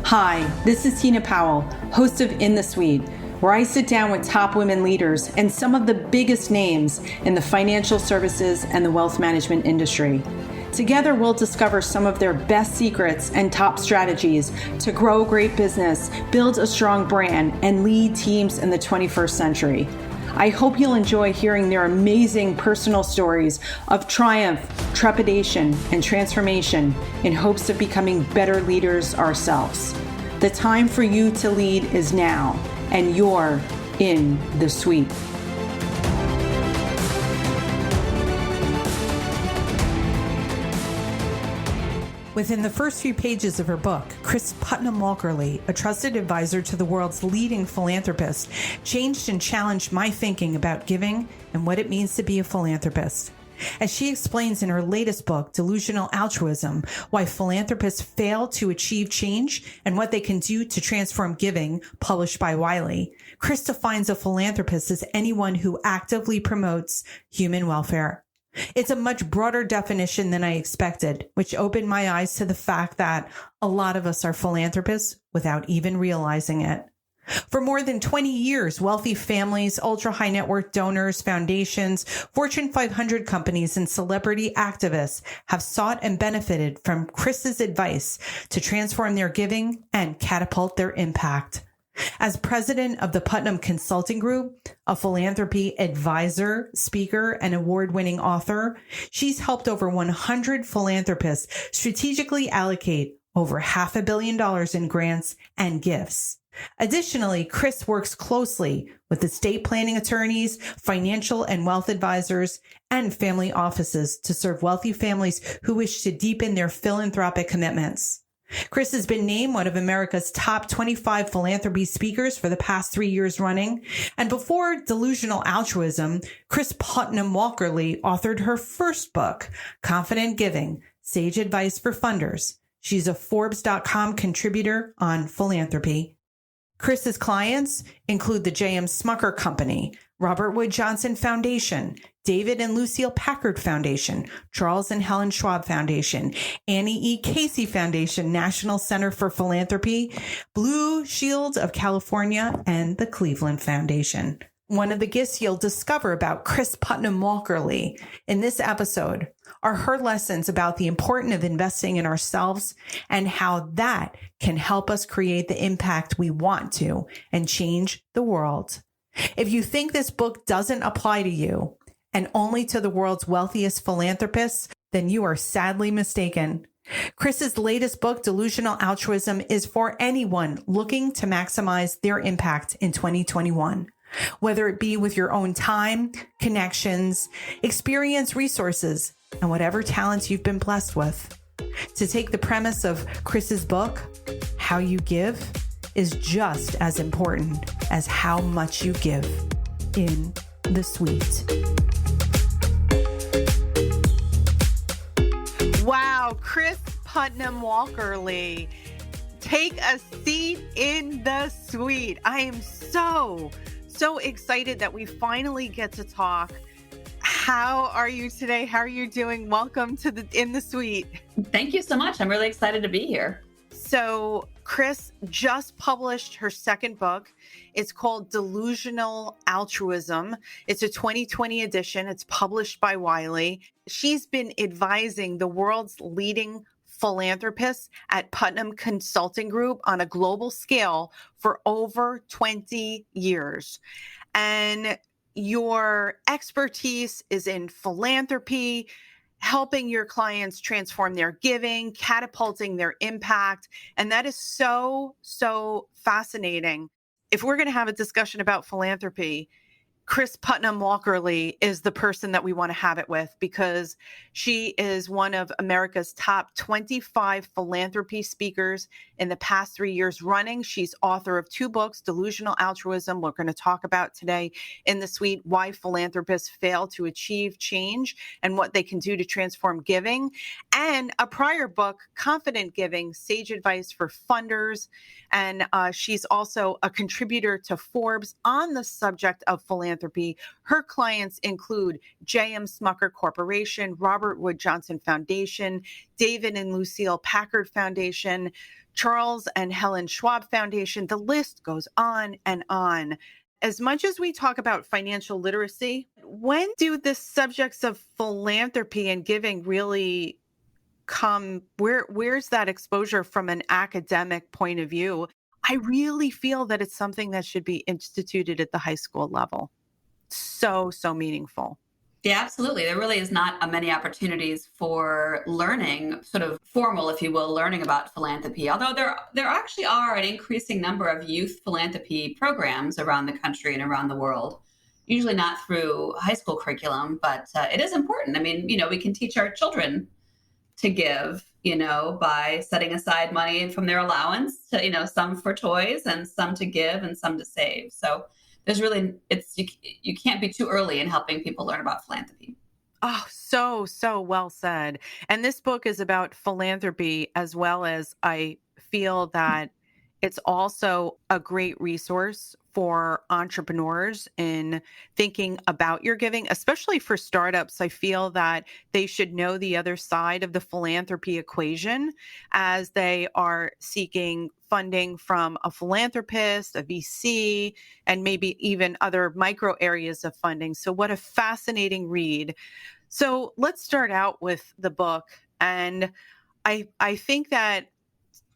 Hi, this is Tina Powell, host of In the Suite, where I sit down with top women leaders and some of the biggest names in the financial services and the wealth management industry. Together, we'll discover some of their best secrets and top strategies to grow great business, build a strong brand, and lead teams in the 21st century. I hope you'll enjoy hearing their amazing personal stories of triumph, trepidation, and transformation in hopes of becoming better leaders ourselves. The time for you to lead is now, and you're in the suite. Within the first few pages of her book, Kris Putnam-Walk, a trusted advisor to the world's leading philanthropist, changed and challenged my thinking about giving and what it means to be a philanthropist. As she explains in her latest book, Delusional Altruism, why philanthropists fail to achieve change and what they can do to transform giving, published by Wiley, Kris defines a philanthropist as anyone who actively promotes human welfare. It's a much broader definition than I expected, which opened my eyes to the fact that a lot of us are philanthropists without even realizing it. For more than 20 years, wealthy families, ultra-high net worth donors, foundations, Fortune 500 companies, and celebrity activists have sought and benefited from Kris's advice to transform their giving and catapult their impact. As president of the Putnam Consulting Group, a philanthropy advisor, speaker, and award-winning author, she's helped over 100 philanthropists strategically allocate over $500 million in grants and gifts. Additionally, Kris works closely with estate planning attorneys, financial and wealth advisors, and family offices to serve wealthy families who wish to deepen their philanthropic commitments. Kris has been named one of America's top 25 philanthropy speakers for the past 3 years running. And before Delusional Altruism, Kris Putnam-Walk authored her first book, Confident Giving, Sage Advice for Funders. She's a Forbes.com contributor on philanthropy. Kris's clients include the J.M. Smucker Company, Robert Wood Johnson Foundation, David and Lucille Packard Foundation, Charles and Helen Schwab Foundation, Annie E. Casey Foundation, National Center for Philanthropy, Blue Shield of California, and the Cleveland Foundation. One of the gifts you'll discover about Kris Putnam-Walk in this episode are her lessons about the importance of investing in ourselves and how that can help us create the impact we want to and change the world. If you think this book doesn't apply to you and only to the world's wealthiest philanthropists, then you are sadly mistaken. Kris's latest book, Delusional Altruism, is for anyone looking to maximize their impact in 2021. Whether it be with your own time, connections, experience, resources, and whatever talents you've been blessed with. To take the premise of Kris's book, how you give is just as important as how much you give. In the suite. Wow, Kris Putnam-Walk, take a seat in the suite. I am so excited that we finally get to talk. How are you today? How are you doing? Welcome to In the Suite. Thank you so much. I'm really excited to be here. So Kris just published her second book. It's called Delusional Altruism. It's a 2020 edition. It's published by Wiley. She's been advising the world's leading philanthropists at Putnam Consulting Group on a global scale for over 20 years. And your expertise is in philanthropy, helping your clients transform their giving, catapulting their impact. And that is so fascinating. If we're going to have a discussion about philanthropy, Kris Putnam-Walk is the person that we want to have it with, because she is one of America's top 25 philanthropy speakers in the past 3 years running. She's author of 2 books, Delusional Altruism, we're going to talk about today in the suite, why philanthropists fail to achieve change and what they can do to transform giving. and a prior book, Confident Giving, Sage Advice for Funders. And she's also a contributor to Forbes on the subject of philanthropy. Her clients include J.M. Smucker Corporation, Robert Wood Johnson Foundation, David and Lucille Packard Foundation, Charles and Helen Schwab Foundation. The list goes on and on. As much as we talk about financial literacy, when do the subjects of philanthropy and giving really come? Where's that exposure from an academic point of view? I really feel that it's something that should be instituted at the high school level. So meaningful. Yeah, absolutely. There really is not many opportunities for learning, sort of formal, if you will, learning about philanthropy. Although there actually are an increasing number of youth philanthropy programs around the country and around the world. Usually not through high school curriculum, but it is important. I mean, we can teach our children to give, by setting aside money from their allowance to, some for toys and some to give and some to save. So there's really, you can't be too early in helping people learn about philanthropy. Oh, so well said. And this book is about philanthropy, as well as I feel that it's also a great resource for entrepreneurs in thinking about your giving, especially for startups. I feel that they should know the other side of the philanthropy equation as they are seeking funding from a philanthropist, a VC, and maybe even other micro areas of funding. So what a fascinating read. So let's start out with the book. And I think that,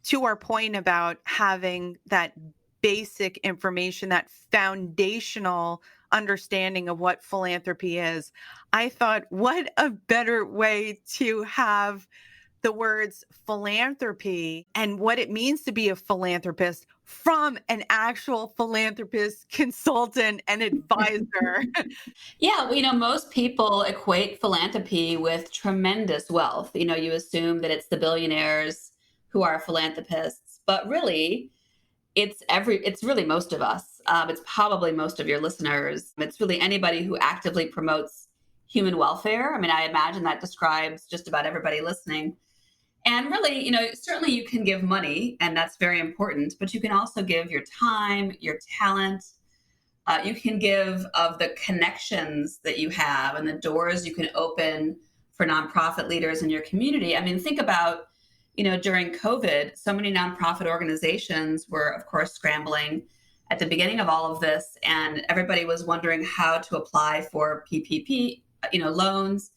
to our point about having that basic information, that foundational understanding of what philanthropy is, I thought, what a better way to have the words philanthropy and what it means to be a philanthropist from an actual philanthropist, consultant, and advisor. Yeah, most people equate philanthropy with tremendous wealth. You assume that it's the billionaires who are philanthropists, but really it's really most of us. It's probably most of your listeners. It's really anybody who actively promotes human welfare. I mean, I imagine that describes just about everybody listening. And really, certainly you can give money, and that's very important, but you can also give your time, your talent. You can give of the connections that you have and the doors you can open for nonprofit leaders in your community. I mean, think about, during COVID, so many nonprofit organizations were, of course, scrambling at the beginning of all of this, and everybody was wondering how to apply for PPP, loans.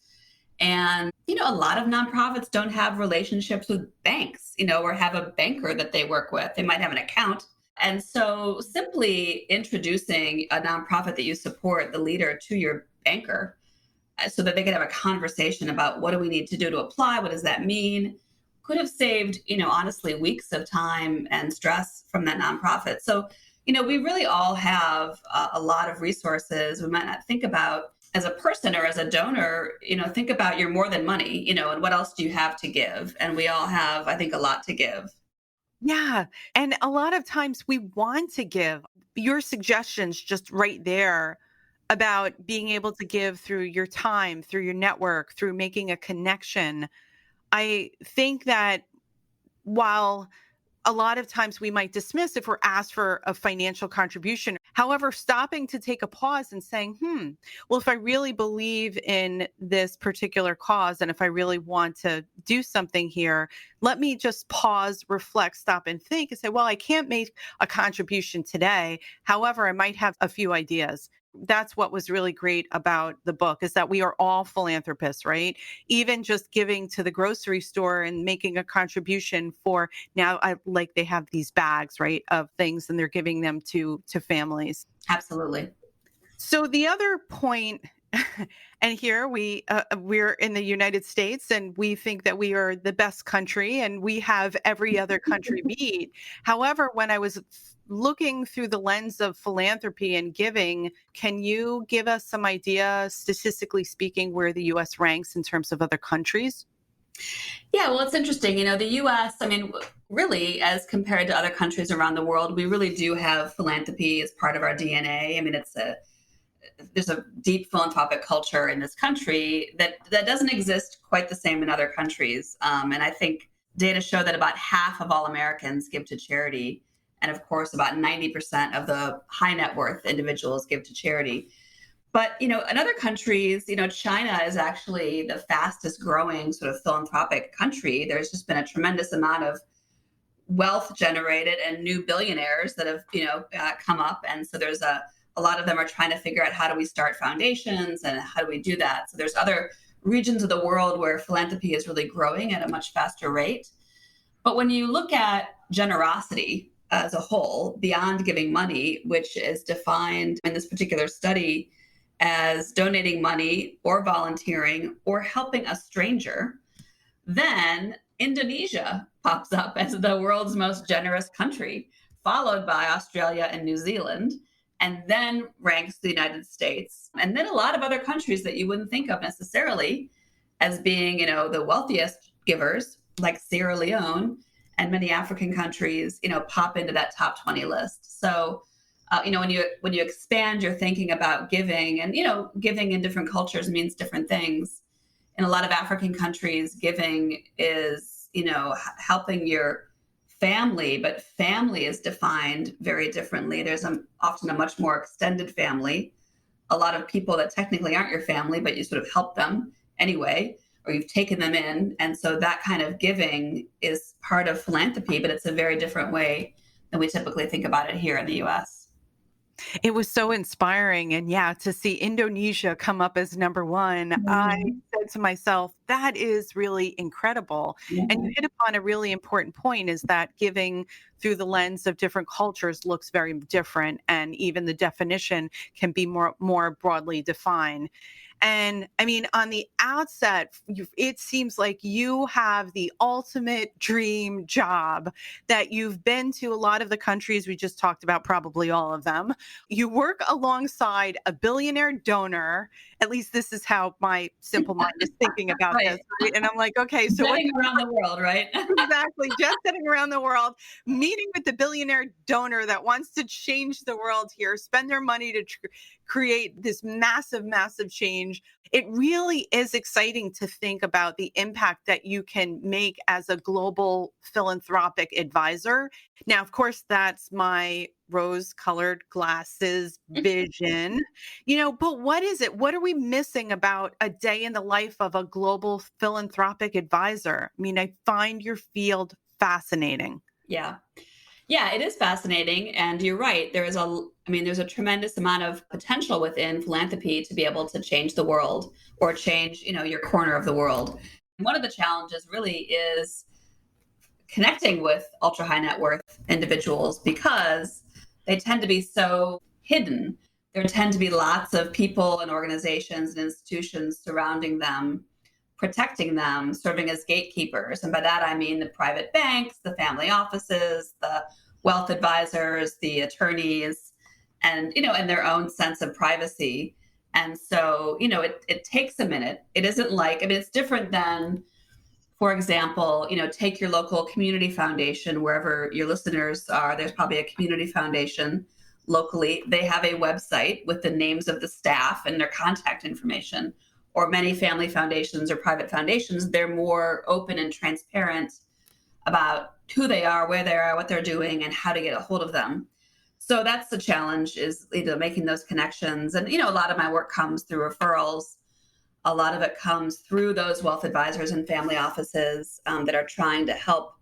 And, a lot of nonprofits don't have relationships with banks, or have a banker that they work with. They might have an account. And so simply introducing a nonprofit that you support, the leader, to your banker so that they could have a conversation about what do we need to do to apply? What does that mean? Could have saved, honestly, weeks of time and stress from that nonprofit. So, we really all have a lot of resources we might not think about as a person or as a donor. Think about your more than money, and what else do you have to give? And we all have, I think, a lot to give. Yeah. And a lot of times we want to give. Your suggestions just right there about being able to give through your time, through your network, through making a connection. I think that while a lot of times we might dismiss if we're asked for a financial contribution, however, stopping to take a pause and saying, well, if I really believe in this particular cause and if I really want to do something here, let me just pause, reflect, stop and think and say, well, I can't make a contribution today. However, I might have a few ideas. That's what was really great about the book, is that we are all philanthropists, right? Even just giving to the grocery store and making a contribution for now, like they have these bags, right, of things, and they're giving them to families. Absolutely. So the other point, and here we're in the United States, and we think that we are the best country, and we have every other country beat. However, when I was looking through the lens of philanthropy and giving, can you give us some idea, statistically speaking, where the U.S. ranks in terms of other countries? Yeah, well, it's interesting. The U.S., I mean, really, as compared to other countries around the world, we really do have philanthropy as part of our DNA. I mean, there's a deep philanthropic culture in this country that doesn't exist quite the same in other countries. And I think data show that about half of all Americans give to charity. And of course, about 90% of the high net worth individuals give to charity. But, in other countries, China is actually the fastest growing sort of philanthropic country. There's just been a tremendous amount of wealth generated and new billionaires that have, come up. And so there's a lot of them are trying to figure out how do we start foundations and how do we do that. So there's other regions of the world where philanthropy is really growing at a much faster rate. But when you look at generosity as a whole, beyond giving money, which is defined in this particular study as donating money or volunteering or helping a stranger, then Indonesia pops up as the world's most generous country, followed by Australia and New Zealand, and then ranks the United States. And then a lot of other countries that you wouldn't think of necessarily as being, the wealthiest givers, like Sierra Leone and many African countries, pop into that top 20 list. So when you expand your thinking about giving, and giving in different cultures means different things. In a lot of African countries, giving is helping your family, but family is defined very differently. There's often a much more extended family. A lot of people that technically aren't your family, but you sort of help them anyway, or you've taken them in. And so that kind of giving is part of philanthropy, but it's a very different way than we typically think about it here in the US. It was so inspiring. And to see Indonesia come up as number one, I said to myself, that is really incredible. And you hit upon a really important point, is that giving through the lens of different cultures looks very different. And even the definition can be more broadly defined. And I mean, on the outset, it seems like you have the ultimate dream job, that you've been to a lot of the countries we just talked about, probably all of them. You work alongside a billionaire donor. At least this is how my simple mind is thinking about this. Right? And I'm like, okay, so jetting around the world, right? Exactly. Just getting around the world, meeting with the billionaire donor that wants to change the world here, spend their money to create this massive, massive change. It really is exciting to think about the impact that you can make as a global philanthropic advisor. Now, of course, that's my rose-colored glasses vision, but what is it? What are we missing about a day in the life of a global philanthropic advisor? I mean, I find your field fascinating. Yeah, it is fascinating. And you're right. There's a tremendous amount of potential within philanthropy to be able to change the world, or change, your corner of the world. One of the challenges really is connecting with ultra high net worth individuals, because they tend to be so hidden. There tend to be lots of people and organizations and institutions surrounding them, protecting them, serving as gatekeepers. And by that, I mean the private banks, the family offices, the wealth advisors, the attorneys, and, and their own sense of privacy. And so, it takes a minute. It isn't like, it's different than, for example, take your local community foundation, wherever your listeners are. There's probably a community foundation locally. They have a website with the names of the staff and their contact information. Or many family foundations or private foundations, they're more open and transparent about who they are, where they are, what they're doing, and how to get a hold of them. So that's the challenge, is making those connections. And, a lot of my work comes through referrals. A lot of it comes through those wealth advisors and family offices that are trying to help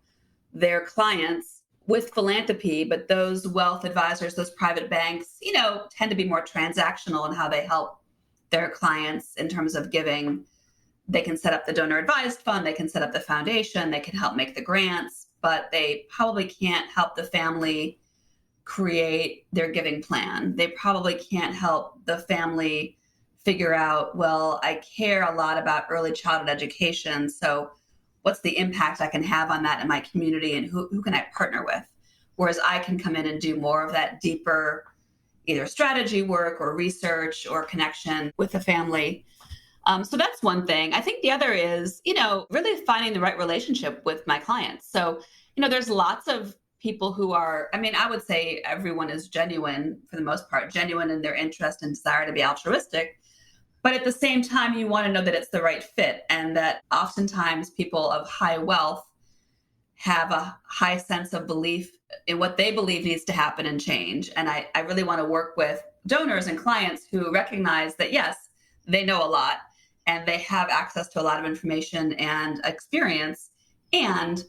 their clients with philanthropy. But those wealth advisors, those private banks, tend to be more transactional in how they help their clients in terms of giving. They can set up the donor advised fund, they can set up the foundation, they can help make the grants, but they probably can't help the family create their giving plan. They probably can't help the family figure out, well, I care a lot about early childhood education, so what's the impact I can have on that in my community, and who can I partner with? Whereas I can come in and do more of that deeper, either strategy work or research or connection with the family. So that's one thing. I think the other is, really finding the right relationship with my clients. So, there's lots of people who are, I mean, I would say everyone is genuine for the most part, genuine in their interest and desire to be altruistic. But at the same time, you want to know that it's the right fit, and that oftentimes people of high wealth have a high sense of belief in what they believe needs to happen and change. And I really want to work with donors and clients who recognize that, yes, they know a lot and they have access to a lot of information and experience. And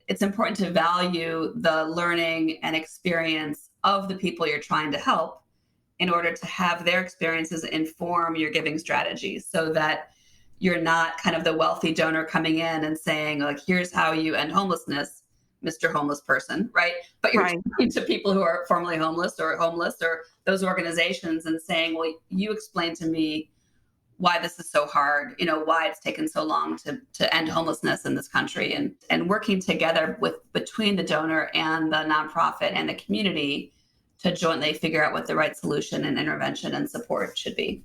it's important to value the learning and experience of the people you're trying to help in order to have their experiences inform your giving strategies, so that you're not kind of the wealthy donor coming in and saying, like, here's how you end homelessness, Mr. Homeless Person, right? But you're talking to people who are formerly homeless or those organizations and saying, well, you explain to me why this is so hard, why it's taken so long to end homelessness in this country, and working together between the donor and the nonprofit and the community to jointly figure out what the right solution and intervention and support should be.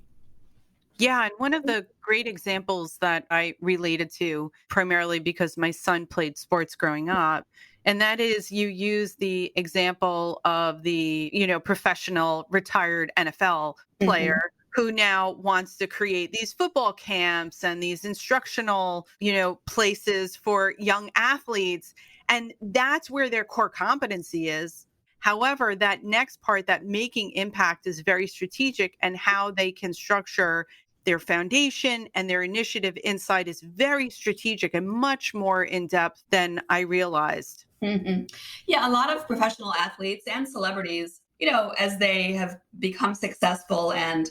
Yeah. And one of the great examples that I related to, primarily because my son played sports growing up, and that is, you use the example of the, professional retired NFL player who now wants to create these football camps and these instructional, places for young athletes. And that's where their core competency is. However, that next part, that making impact, is very strategic, and how they can structure their foundation and their initiative inside is very strategic and much more in depth than I realized. Mm-hmm. Yeah, a lot of professional athletes and celebrities, as they have become successful and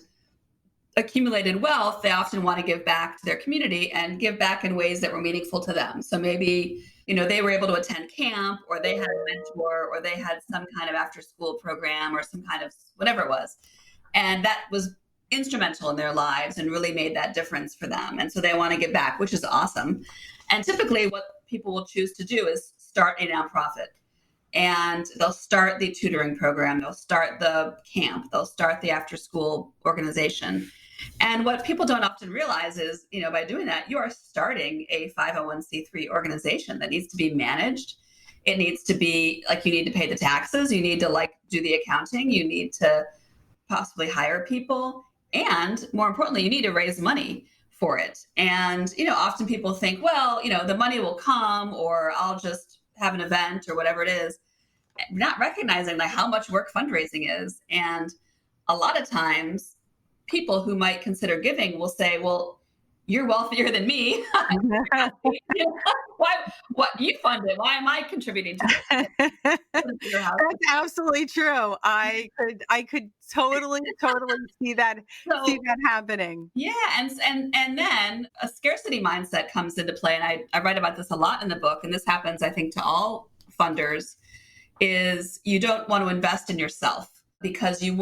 accumulated wealth, they often want to give back to their community and give back in ways that were meaningful to them. So maybe, they were able to attend camp, or they had a mentor, or they had some kind of after school program, or some kind of whatever it was. And that was instrumental in their lives and really made that difference for them. And so they want to give back, which is awesome. And typically what people will choose to do is start a nonprofit. And they'll start the tutoring program, they'll start the camp, they'll start the after school organization. And what people don't often realize is, by doing that, you are starting a 501c3 organization that needs to be managed. It needs to be you need to pay the taxes, you need to do the accounting, you need to possibly hire people. And more importantly, you need to raise money for it. And, often people think, well, the money will come, or I'll just have an event or whatever it is, not recognizing how much work fundraising is. And a lot of times people who might consider giving will say, well, you're wealthier than me. What you funded? Why am I contributing to this? That's absolutely true. I could totally see that happening. Yeah, and then a scarcity mindset comes into play, and I write about this a lot in the book. And this happens, I think, to all funders. Is you don't want to invest in yourself because you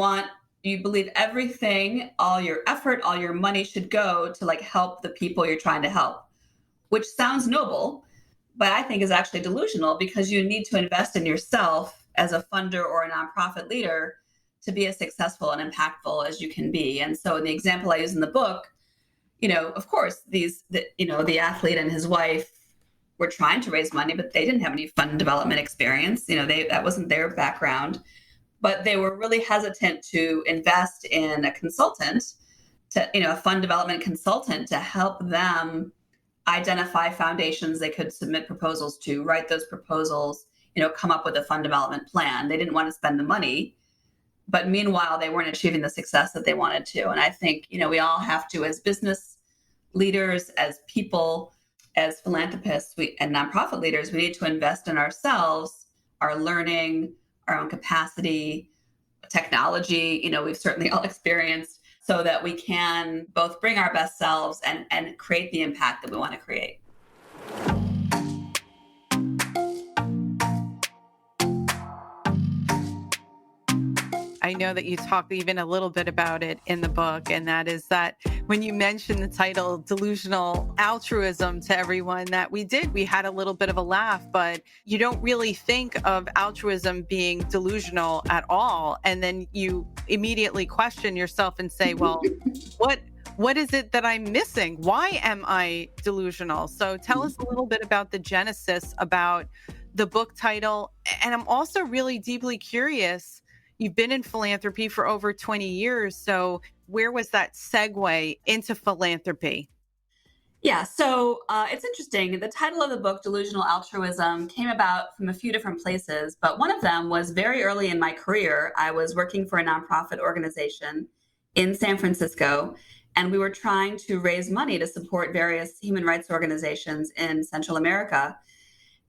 believe everything, all your effort, all your money should go to help the people you're trying to help, which sounds noble, but I think is actually delusional, because you need to invest in yourself as a funder or a nonprofit leader to be as successful and impactful as you can be. And so in the example I use in the book, of course, the athlete and his wife were trying to raise money, but they didn't have any fund development experience. That wasn't their background. But they were really hesitant to invest in a consultant, a fund development consultant, to help them identify foundations they could submit proposals to, write those proposals, come up with a fund development plan. They didn't want to spend the money, but meanwhile, they weren't achieving the success that they wanted to. And I think, we all have to, as business leaders, as people, as philanthropists and nonprofit leaders, we need to invest in ourselves, our learning, our own capacity, technology, we've certainly all experienced, so that we can both bring our best selves and create the impact that we want to create. I know that you talk even a little bit about it in the book, and that is that when you mentioned the title Delusional Altruism to everyone, that we had a little bit of a laugh, but you don't really think of altruism being delusional at all. And then you immediately question yourself and say, well, what is it that I'm missing? Why am I delusional? So tell us a little bit about the genesis, about the book title. And I'm also really deeply curious. You've been in philanthropy for over 20 years. So where was that segue into philanthropy? Yeah, so it's interesting. The title of the book, Delusional Altruism, came about from a few different places, but one of them was very early in my career. I was working for a nonprofit organization in San Francisco, and we were trying to raise money to support various human rights organizations in Central America.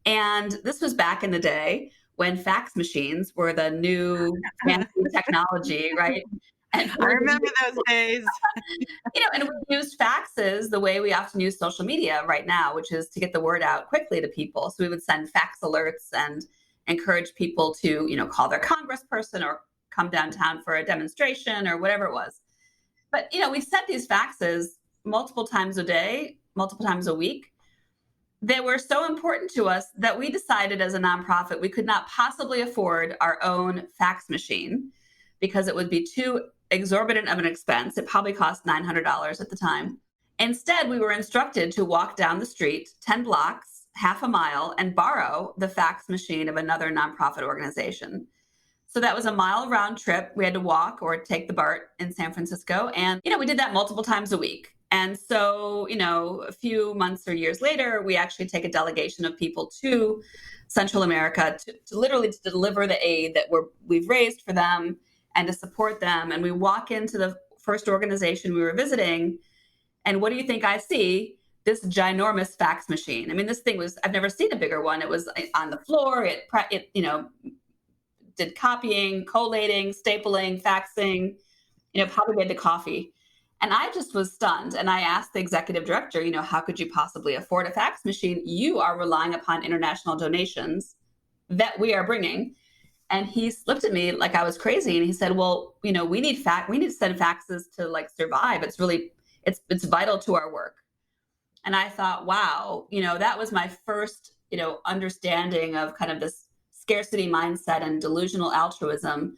And this was back in the day when fax machines were the new fancy technology, right? And I remember those days. and we used faxes the way we often use social media right now, which is to get the word out quickly to people. So we would send fax alerts and encourage people to, call their congressperson or come downtown for a demonstration or whatever it was. But, we sent these faxes multiple times a day, multiple times a week. They were so important to us that we decided as a nonprofit we could not possibly afford our own fax machine because it would be too exorbitant of an expense. It probably cost $900 at the time. Instead, we were instructed to walk down the street 10 blocks, half a mile, and borrow the fax machine of another nonprofit organization. So that was a mile round trip. We had to walk or take the BART in San Francisco. And, we did that multiple times a week. And so, a few months or years later, we actually take a delegation of people to Central America to literally to deliver the aid that we've raised for them and to support them. And we walk into the first organization we were visiting. And what do you think I see? This ginormous fax machine. I mean, this thing I've never seen a bigger one. It was on the floor. It did copying, collating, stapling, faxing, probably made the coffee. And I just was stunned. And I asked the executive director, how could you possibly afford a fax machine? You are relying upon international donations that we are bringing. And he looked at me like I was crazy. And he said, well, we need to send faxes to survive. It's really, it's vital to our work. And I thought, wow, that was my first, understanding of kind of this scarcity mindset and delusional altruism,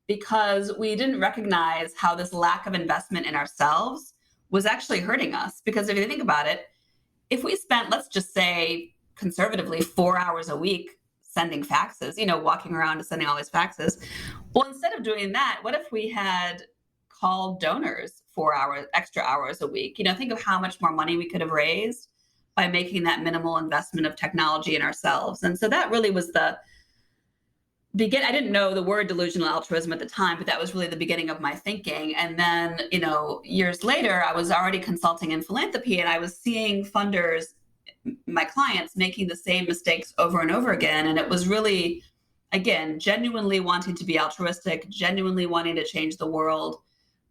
because we didn't recognize how this lack of investment in ourselves was actually hurting us. Because if you think about it, if we spent, let's just say conservatively, 4 hours a week sending faxes, walking around and sending all these faxes. Well, instead of doing that, what if we had called donors 4 extra hours a week? Think of how much more money we could have raised by making that minimal investment of technology in ourselves. And so that really was I didn't know the word delusional altruism at the time, but that was really the beginning of my thinking. And then, years later, I was already consulting in philanthropy, and I was seeing funders, my clients, making the same mistakes over and over again. And it was really, again, genuinely wanting to be altruistic, genuinely wanting to change the world,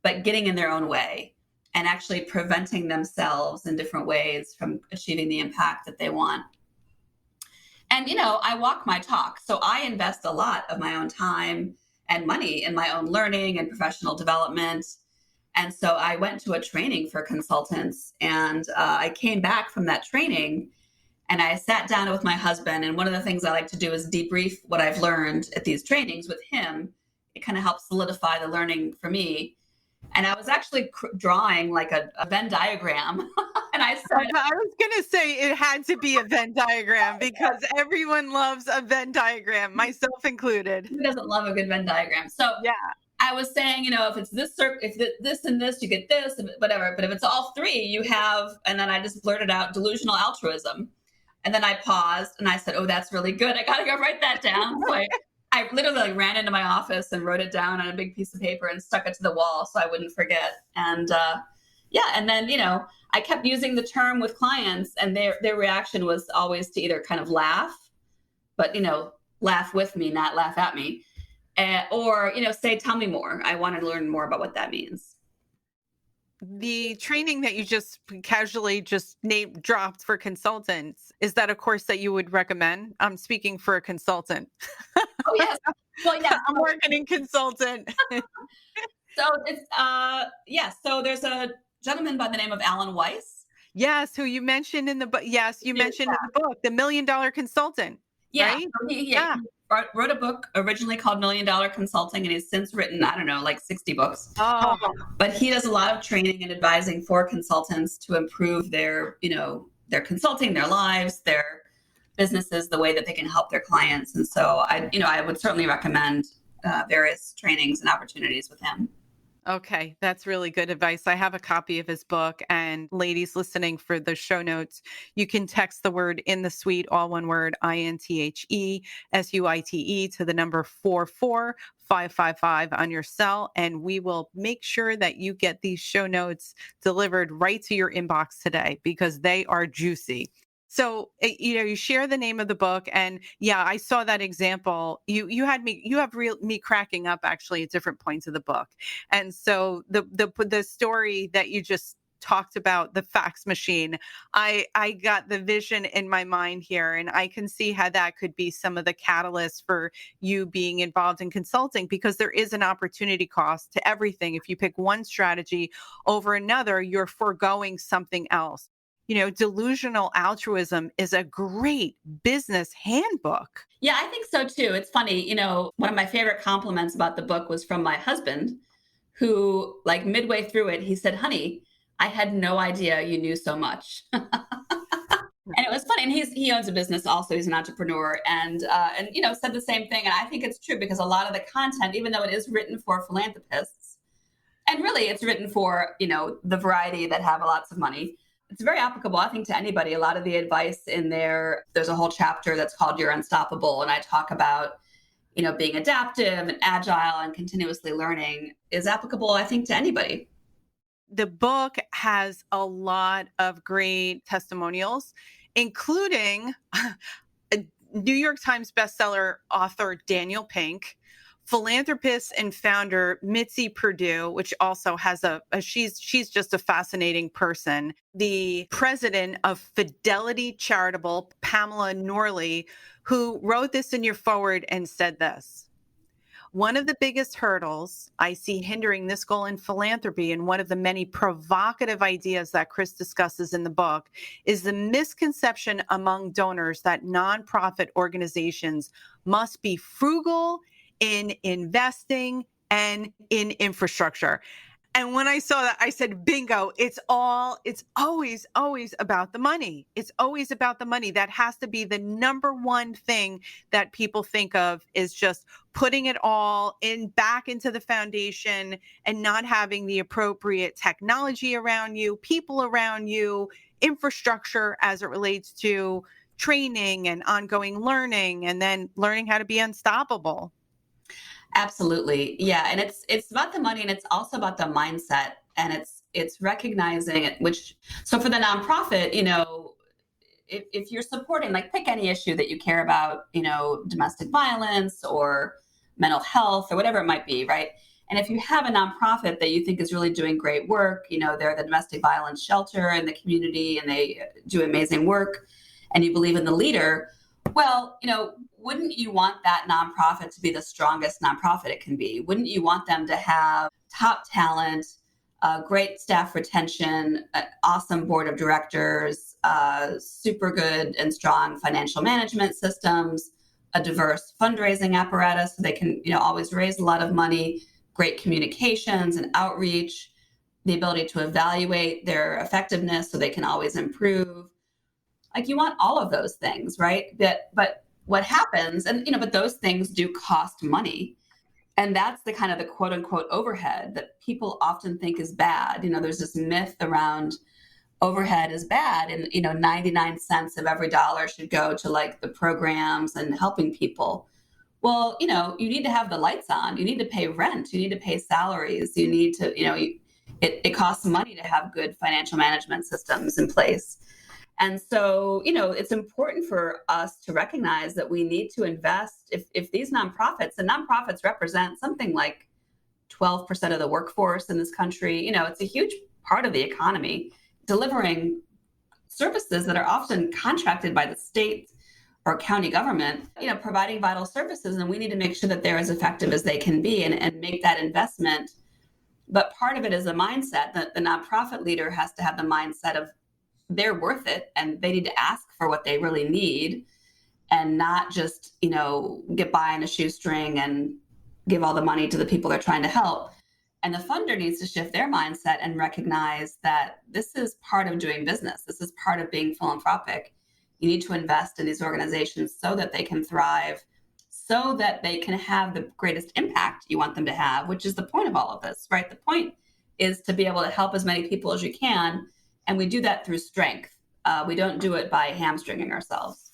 but getting in their own way and actually preventing themselves in different ways from achieving the impact that they want. And, I walk my talk. So I invest a lot of my own time and money in my own learning and professional development. And so I went to a training for consultants, and I came back from that training and I sat down with my husband. And one of the things I like to do is debrief what I've learned at these trainings with him. It kind of helps solidify the learning for me. And I was actually drawing like a Venn diagram. And I said, I was going to say it had to be a Venn diagram because everyone loves a Venn diagram, myself included. Who doesn't love a good Venn diagram? So yeah, I was saying, if it's this this and this, you get this, whatever. But if it's all three, you have, and then I just blurted out delusional altruism. And then I paused and I said, oh, that's really good. I got to go write that down. So I literally ran into my office and wrote it down on a big piece of paper and stuck it to the wall so I wouldn't forget. And and then, I kept using the term with clients, and their reaction was always to either kind of laugh, but, laugh with me, not laugh at me, or, say, tell me more. I want to learn more about what that means. The training that you just casually name dropped for consultants, is that a course that you would recommend? I'm speaking for a consultant. Oh, yes. Well, yeah. I'm working in consultant. So it's, so there's a gentleman by the name of Alan Weiss. Yes. Who you mentioned in the book. Yes. You mentioned in the book, the $1 Million Consultant. Yeah. Right? He wrote a book originally called $1 Million Consulting, and he's since written, I don't know, like 60 books. Oh. But he does a lot of training and advising for consultants to improve their consulting, their lives, their businesses the way that they can help their clients. And so I would certainly recommend various trainings and opportunities with him. Okay, that's really good advice. I have a copy of his book, and ladies listening, for the show notes, you can text the word "in the suite," all one word, INTHESUITE, to the number 44555 on your cell, and we will make sure that you get these show notes delivered right to your inbox today, because they are juicy. So, you share the name of the book, and yeah, I saw that example. You have me cracking up actually at different points of the book. And so the story that you just talked about, the fax machine, I got the vision in my mind here, and I can see how that could be some of the catalysts for you being involved in consulting, because there is an opportunity cost to everything. If you pick one strategy over another, you're foregoing something else. Delusional Altruism is a great business handbook. Yeah, I think so too. It's funny, one of my favorite compliments about the book was from my husband, who, like, midway through it, he said, "Honey, I had no idea you knew so much." And it was funny. And he owns a business also. He's an entrepreneur, and said the same thing. And I think it's true, because a lot of the content, even though it is written for philanthropists, and really it's written for, the variety that have lots of money, it's very applicable, I think, to anybody. A lot of the advice in there's a whole chapter that's called You're Unstoppable. And I talk about, being adaptive and agile and continuously learning is applicable, I think, to anybody. The book has a lot of great testimonials, including New York Times bestseller author Daniel Pink, philanthropist and founder Mitzi Perdue, which also has she's just a fascinating person. The president of Fidelity Charitable, Pamela Norley, who wrote this in your foreword and said this: "One of the biggest hurdles I see hindering this goal in philanthropy, and one of the many provocative ideas that Kris discusses in the book, is the misconception among donors that nonprofit organizations must be frugal in investing and in infrastructure." And when I saw that, I said, bingo, it's always about the money. It's always about the money. That has to be the number one thing that people think of, is just putting it all back into the foundation and not having the appropriate technology around you, people around you, infrastructure as it relates to training and ongoing learning, and then learning how to be unstoppable. Absolutely. Yeah. And it's about the money, and it's also about the mindset, and it's recognizing it, so for the nonprofit, if you're supporting, like, pick any issue that you care about, domestic violence or mental health or whatever it might be, right? And if you have a nonprofit that you think is really doing great work, they're the domestic violence shelter in the community and they do amazing work, and you believe in the leader, well, wouldn't you want that nonprofit to be the strongest nonprofit it can be? Wouldn't you want them to have top talent, great staff retention, an awesome board of directors, super good and strong financial management systems, a diverse fundraising apparatus so they can, always raise a lot of money, great communications and outreach, the ability to evaluate their effectiveness so they can always improve? Like, you want all of those things, right? But what happens, but those things do cost money. And that's the kind of the quote unquote overhead that people often think is bad. There's this myth around overhead is bad, and 99 cents of every dollar should go to, like, the programs and helping people. Well, you need to have the lights on. You need to pay rent. You need to pay salaries. You need to, it costs money to have good financial management systems in place. And so, it's important for us to recognize that we need to invest. If these nonprofits, and nonprofits represent something like 12% of the workforce in this country, it's a huge part of the economy, delivering services that are often contracted by the state or county government, providing vital services. And we need to make sure that they're as effective as they can be and make that investment. But part of it is a mindset that the nonprofit leader has to have the mindset of, they're worth it, and they need to ask for what they really need, and not just, get by on a shoestring and give all the money to the people they're trying to help. And the funder needs to shift their mindset and recognize that this is part of doing business. This is part of being philanthropic, You need to invest in these organizations so that they can thrive, so that they can have the greatest impact you want them to have, which is the point of all of this, right? The point is to be able to help as many people as you can. And we do that through strength. We don't do it by hamstringing ourselves.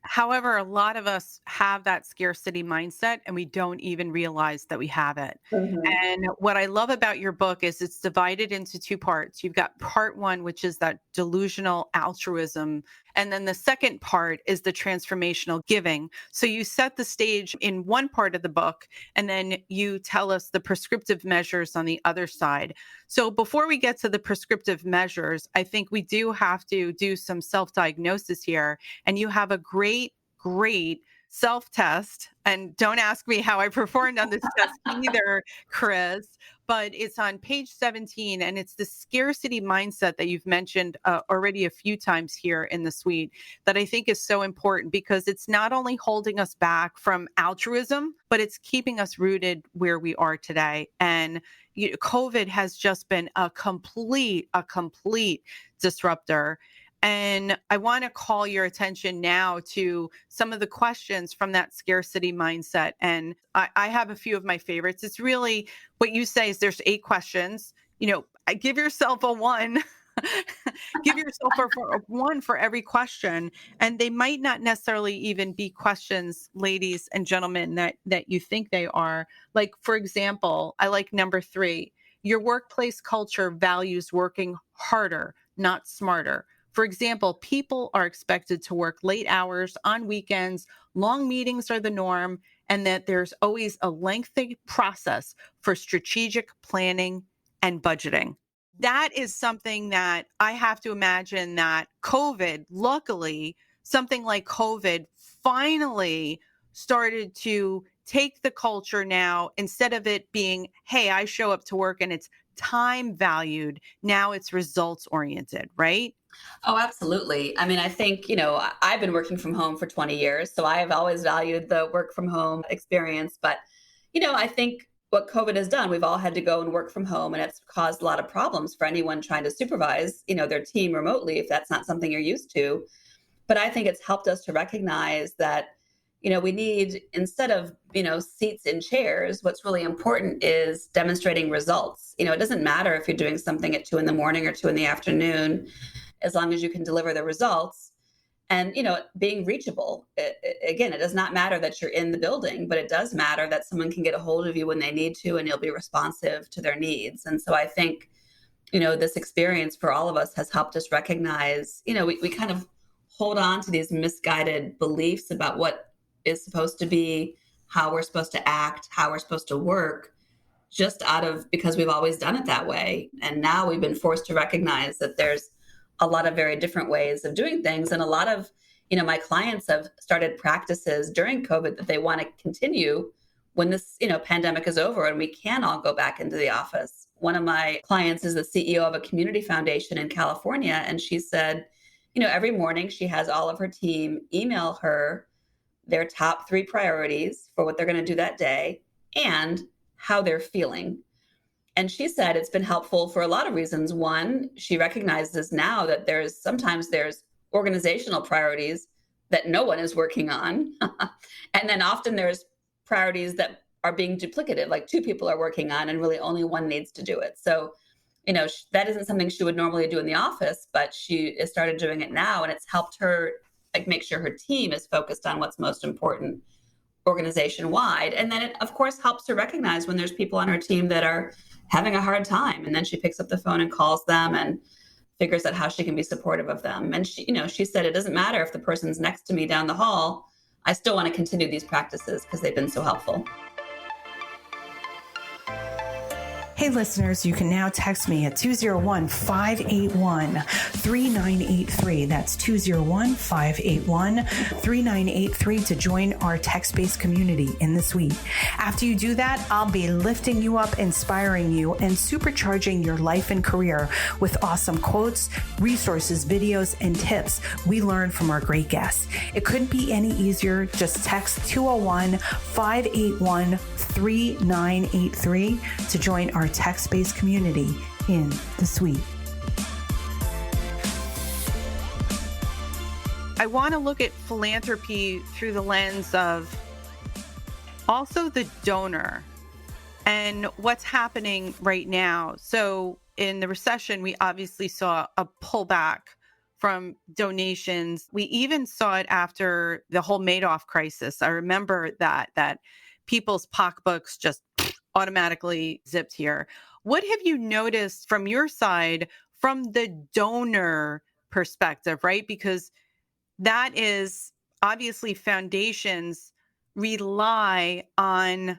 However, a lot of us have that scarcity mindset and we don't even realize that we have it. And what I love about your book is it's divided into two parts. You've got part one, which is that delusional altruism. And then the second part is the transformational giving. So you set the stage in one part of the book, and then you tell us the prescriptive measures on the other side. So before we get to the prescriptive measures, I think we do have to do some self-diagnosis here. And you have a great self-test. And don't ask me how I performed on this test either, Kris, but it's on page 17. And it's the scarcity mindset that you've mentioned already a few times here in the suite that I think is so important, because it's not only holding us back from altruism, but it's keeping us rooted where we are today. And COVID has just been a complete disruptor. And I want to call your attention now to some of the questions from that scarcity mindset. And I have a few of my favorites. It's really what you say is there's 8 questions. Give yourself a 1. Give yourself a 1 for every question. And they might not necessarily even be questions, ladies and gentlemen, that you think they are. Like, for example, I like number 3. Your workplace culture values working harder, not smarter. For example, people are expected to work late hours on weekends, long meetings are the norm, and that there's always a lengthy process for strategic planning and budgeting. That is something that I have to imagine that COVID, luckily, something like COVID finally started to take the culture now, instead of it being, hey, I show up to work and it's time valued. Now it's results oriented, right? Oh, absolutely. I mean, I think, I've been working from home for 20 years, so I have always valued the work from home experience. But, I think what COVID has done, we've all had to go and work from home, and it's caused a lot of problems for anyone trying to supervise, their team remotely, if that's not something you're used to. But I think it's helped us to recognize that, we need, instead of, seats in chairs, what's really important is demonstrating results. It doesn't matter if you're doing something at 2 a.m. or 2 p.m, as long as you can deliver the results and, being reachable. Again, it does not matter that you're in the building, but it does matter that someone can get a hold of you when they need to, and you'll be responsive to their needs. And so I think, this experience for all of us has helped us recognize, we kind of hold on to these misguided beliefs about what is supposed to be, how we're supposed to act, how we're supposed to work, just because we've always done it that way. And now we've been forced to recognize that there's a lot of very different ways of doing things. And a lot of, my clients have started practices during COVID that they want to continue when this, pandemic is over and we can all go back into the office. One of my clients is the CEO of a community foundation in California. And she said, every morning she has all of her team email her their top 3 priorities for what they're going to do that day and how they're feeling. And she said it's been helpful for a lot of reasons. One, she recognizes now that sometimes there's organizational priorities that no one is working on. And then often there's priorities that are being duplicative, like 2 people are working on and really only one needs to do it. So, that isn't something she would normally do in the office, but she has started doing it now, and it's helped her make sure her team is focused on what's most important organization-wide. And then it, of course, helps her recognize when there's people on her team that are having a hard time. And then she picks up the phone and calls them and figures out how she can be supportive of them. And she said, it doesn't matter if the person's next to me down the hall, I still want to continue these practices because they've been so helpful. Hey, listeners, you can now text me at 201-581-3983. That's 201-581-3983 to join our text-based community in the suite. After you do that, I'll be lifting you up, inspiring you, and supercharging your life and career with awesome quotes, resources, videos, and tips we learned from our great guests. It couldn't be any easier. Just text 201-581-3983 to join our text-based community in the suite. I want to look at philanthropy through the lens of also the donor and what's happening right now. So in the recession, we obviously saw a pullback from donations. We even saw it after the whole Madoff crisis. I remember that people's pocketbooks just automatically zipped here. What have you noticed from your side, from the donor perspective, right? Because that is obviously foundations rely on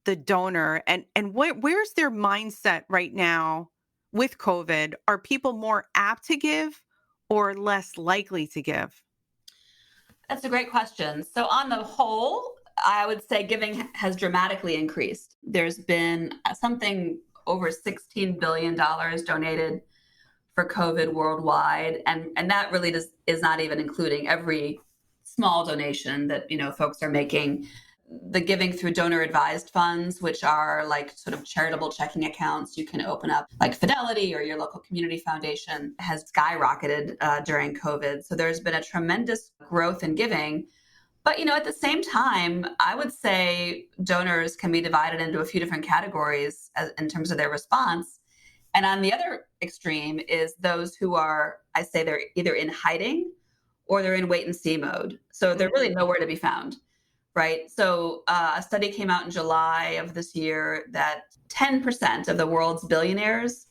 the donor, and where's their mindset right now with COVID? Are people more apt to give or less likely to give? That's a great question. So on the whole, I would say giving has dramatically increased. There's been something over $16 billion donated for COVID worldwide. And that really is not even including every small donation that, folks are making. The giving through donor advised funds, which are like sort of charitable checking accounts you can open up, like Fidelity or your local community foundation, has skyrocketed during COVID. So there's been a tremendous growth in giving. But, at the same time, I would say donors can be divided into a few different categories in terms of their response. And on the other extreme is those who are, I say they're either in hiding or they're in wait and see mode. So they're really nowhere to be found. Right. So a study came out in July of this year that 10% of the world's billionaires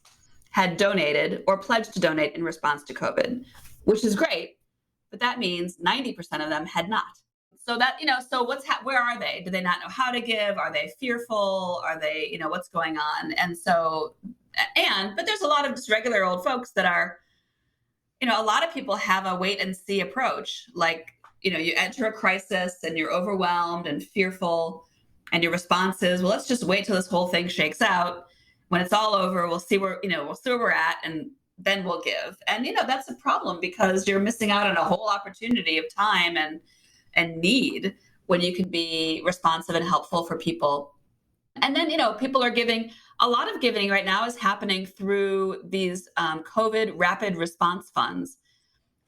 had donated or pledged to donate in response to COVID, which is great. But that means 90% of them had not. So that, so where are they? Do they not know how to give? Are they fearful? Are they, what's going on? And so, but there's a lot of just regular old folks that are, a lot of people have a wait and see approach. Like, you enter a crisis and you're overwhelmed and fearful, and your response is, well, let's just wait till this whole thing shakes out. When it's all over, we'll see where we're at, and then we'll give. And, that's a problem because you're missing out on a whole opportunity of time and need when you can be responsive and helpful for people. And then, people are giving. A lot of giving right now is happening through these COVID rapid response funds.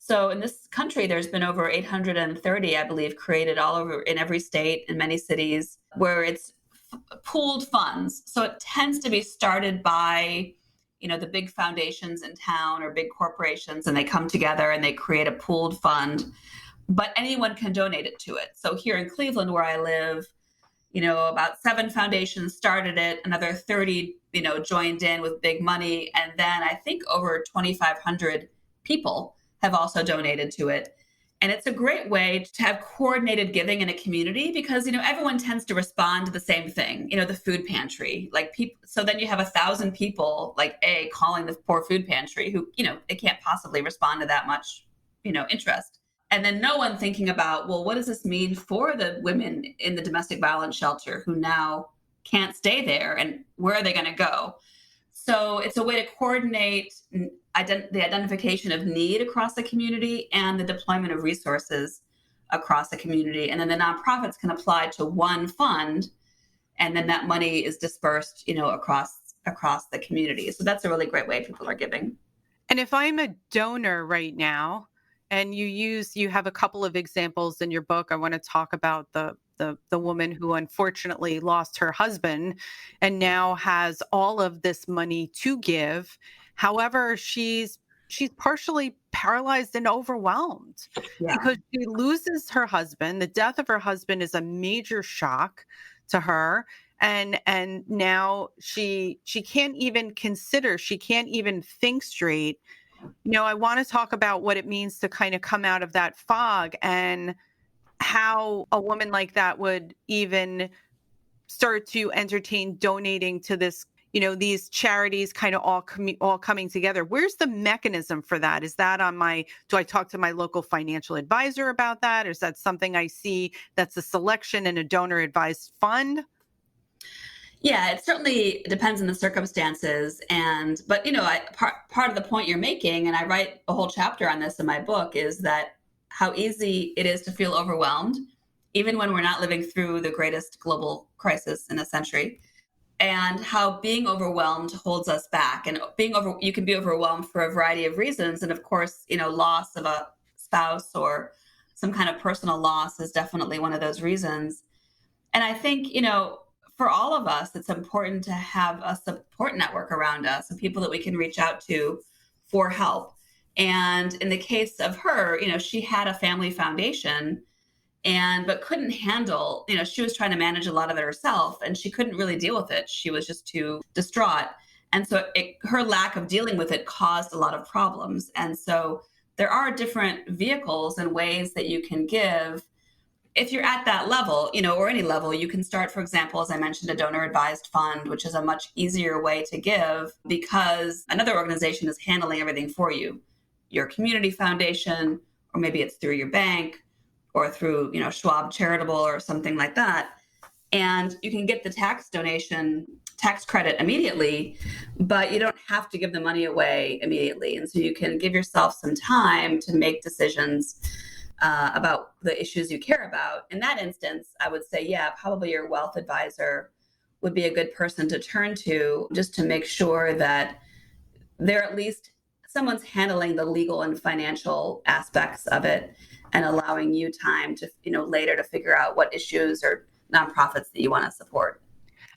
So in this country, there's been over 830, I believe, created all over in every state, in many cities, where it's pooled funds. So it tends to be started by, the big foundations in town or big corporations, and they come together and they create a pooled fund, but anyone can donate it to it. So here in Cleveland, where I live, about 7 foundations started it, another 30, joined in with big money. And then I think over 2,500 people have also donated to it. And it's a great way to have coordinated giving in a community because, everyone tends to respond to the same thing, the food pantry, like people. So then you have 1,000 people calling the poor food pantry who, they can't possibly respond to that much, interest. And then no one thinking about, well, what does this mean for the women in the domestic violence shelter who now can't stay there, and where are they going to go? So it's a way to coordinate the identification of need across the community and the deployment of resources across the community. And then the nonprofits can apply to one fund, and then that money is dispersed, across the community. So that's a really great way people are giving. And if I'm a donor right now, and you have a couple of examples in your book, I want to talk about the woman who unfortunately lost her husband and now has all of this money to give. However, she's partially paralyzed and overwhelmed because she loses her husband. The death of her husband is a major shock to her. And now she can't even consider, she can't even think straight. I want to talk about what it means to kind of come out of that fog and how a woman like that would even start to entertain donating to this, these charities kind of all coming together. Where's the mechanism for that? Is that do I talk to my local financial advisor about that? Or is that something I see that's a selection in a donor advised fund? Yeah, it certainly depends on the circumstances. But part of the point you're making, and I write a whole chapter on this in my book, is that how easy it is to feel overwhelmed, even when we're not living through the greatest global crisis in a century, and how being overwhelmed holds us back. And you can be overwhelmed for a variety of reasons. And of course, loss of a spouse or some kind of personal loss is definitely one of those reasons. And I think, for all of us, it's important to have a support network around us and people that we can reach out to for help. And in the case of her, she had a family foundation but couldn't handle, she was trying to manage a lot of it herself and she couldn't really deal with it. She was just too distraught. And so her lack of dealing with it caused a lot of problems. And so there are different vehicles and ways that you can give. If you're at that level, or any level, you can start, for example, as I mentioned, a donor advised fund, which is a much easier way to give because another organization is handling everything for you. Your community foundation, or maybe it's through your bank or through, Schwab Charitable or something like that. And you can get the tax credit immediately, but you don't have to give the money away immediately. And so you can give yourself some time to make decisions about the issues you care about. In that instance, I would say, probably your wealth advisor would be a good person to turn to just to make sure that they're at least someone's handling the legal and financial aspects of it and allowing you time to, later to figure out what issues or nonprofits that you want to support.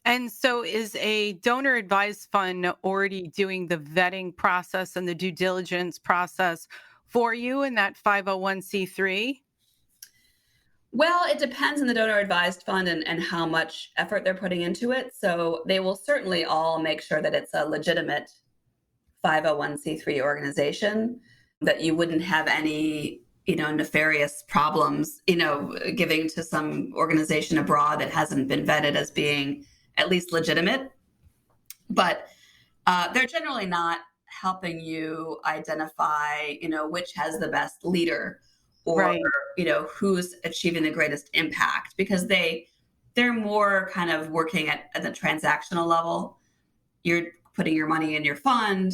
And so is a donor advised fund already doing the vetting process and the due diligence process for you in that 501c3? Well, it depends on the donor advised fund and how much effort they're putting into it. So they will certainly all make sure that it's a legitimate 501c3 organization, that you wouldn't have any, nefarious problems, giving to some organization abroad that hasn't been vetted as being at least legitimate. But they're generally not helping you identify, which has the best leader or, right. Who's achieving the greatest impact, because they're more kind of working at the transactional level. You're putting your money in your fund,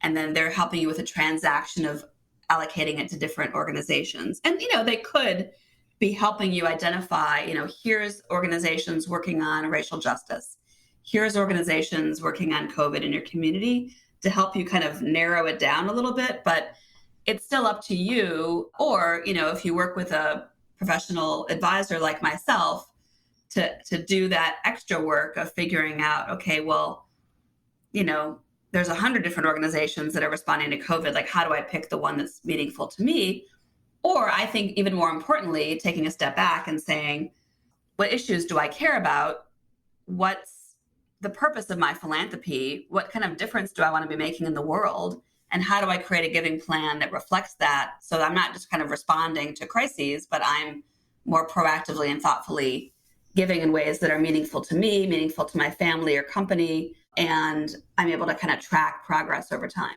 and then they're helping you with a transaction of allocating it to different organizations. And, they could be helping you identify, here's organizations working on racial justice. Here's organizations working on COVID in your community, to help you kind of narrow it down a little bit. But it's still up to you. Or, if you work with a professional advisor like myself, to do that extra work of figuring out, okay, well, there's 100 different organizations that are responding to COVID. Like, how do I pick the one that's meaningful to me? Or I think even more importantly, taking a step back and saying, what issues do I care about? What's the purpose of my philanthropy? What kind of difference do I want to be making in the world? And how do I create a giving plan that reflects that? So I'm not just kind of responding to crises, but I'm more proactively and thoughtfully giving in ways that are meaningful to me, meaningful to my family or company. And I'm able to kind of track progress over time.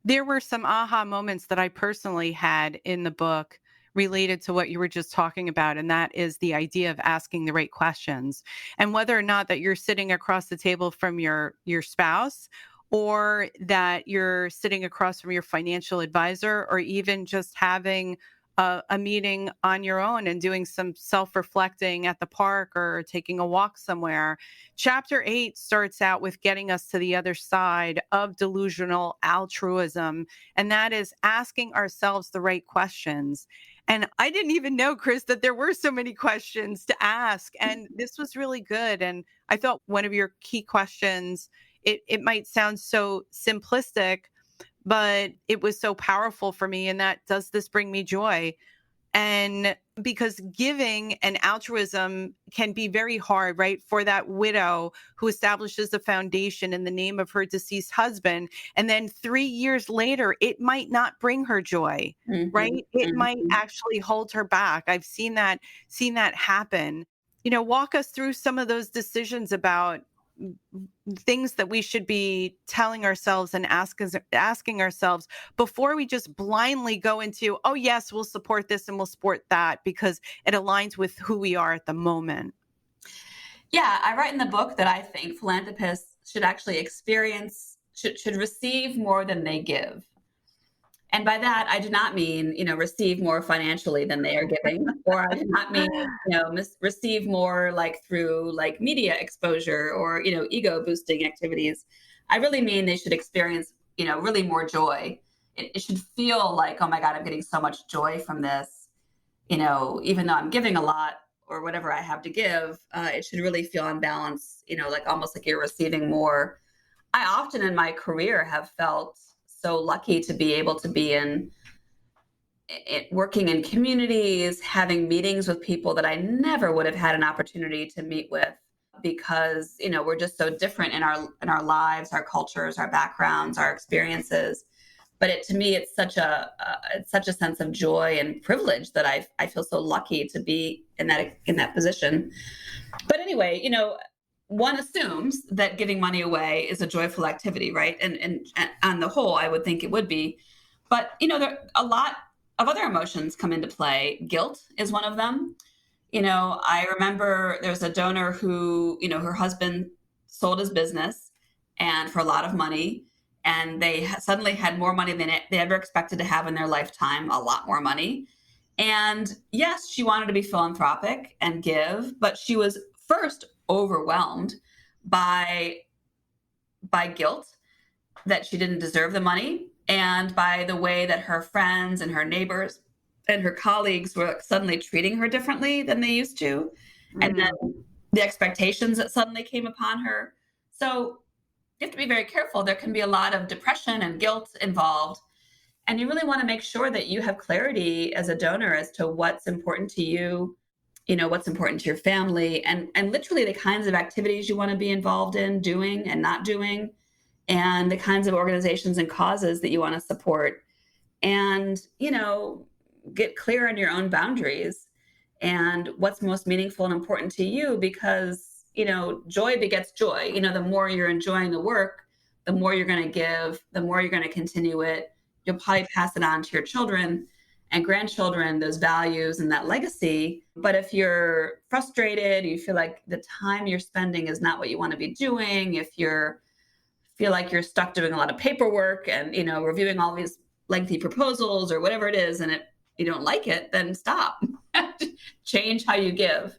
There were some aha moments that I personally had in the book related to what you were just talking about. And that is the idea of asking the right questions, and whether or not that you're sitting across the table from your spouse, or that you're sitting across from your financial advisor, or even just having a meeting on your own and doing some self-reflecting at the park or taking a walk somewhere. Chapter 8 starts out with getting us to the other side of delusional altruism, and that is asking ourselves the right questions. And I didn't even know, Kris, that there were so many questions to ask. And this was really good. And I thought one of your key questions, it might sound so simplistic, but it was so powerful for me. And that, does this bring me joy? And because giving and altruism can be very hard, right? For that widow who establishes a foundation in the name of her deceased husband, and then 3 years later, it might not bring her joy, right? It might actually hold her back. I've seen that happen. Walk us through some of those decisions about things that we should be telling ourselves and asking ourselves before we just blindly go into, oh yes, we'll support this and we'll support that because it aligns with who we are at the moment. Yeah, I write in the book that I think philanthropists should actually should receive more than they give. And by that, I do not mean, receive more financially than they are giving, or I do not mean, receive more like through like media exposure or, ego boosting activities. I really mean they should experience, really more joy it should feel like, oh my God, I'm getting so much joy from this, even though I'm giving a lot or whatever I have to give, it should really feel on balance, like almost like you're receiving more. I often in my career have felt so lucky to be able to be working in communities, having meetings with people that I never would have had an opportunity to meet with because, we're just so different in our lives, our cultures, our backgrounds, our experiences. But to me, it's such a sense of joy and privilege that I feel so lucky to be in that position. But anyway, one assumes that giving money away is a joyful activity, right? And on the whole, I would think it would be. But there a lot of other emotions come into play. Guilt is one of them. I remember there's a donor who, her husband sold his business and for a lot of money. And they suddenly had more money than they ever expected to have in their lifetime, a lot more money. And yes, she wanted to be philanthropic and give, but she was first overwhelmed by guilt that she didn't deserve the money and by the way that her friends and her neighbors and her colleagues were suddenly treating her differently than they used to. Mm-hmm. And then the expectations that suddenly came upon her. So you have to be very careful. There can be a lot of depression and guilt involved. And you really want to make sure that you have clarity as a donor as to what's important to you, what's important to your family, and literally the kinds of activities you want to be involved in doing and not doing, and the kinds of organizations and causes that you want to support. And, get clear on your own boundaries and what's most meaningful and important to you, because joy begets joy. The more you're enjoying the work, the more you're going to give, the more you're going to continue it. You'll probably pass it on to your children and grandchildren, those values and that legacy. But if you're frustrated, you feel like the time you're spending is not what you want to be doing, if you feel like you're stuck doing a lot of paperwork and, reviewing all these lengthy proposals or whatever it is, and you don't like it, then stop. Change how you give.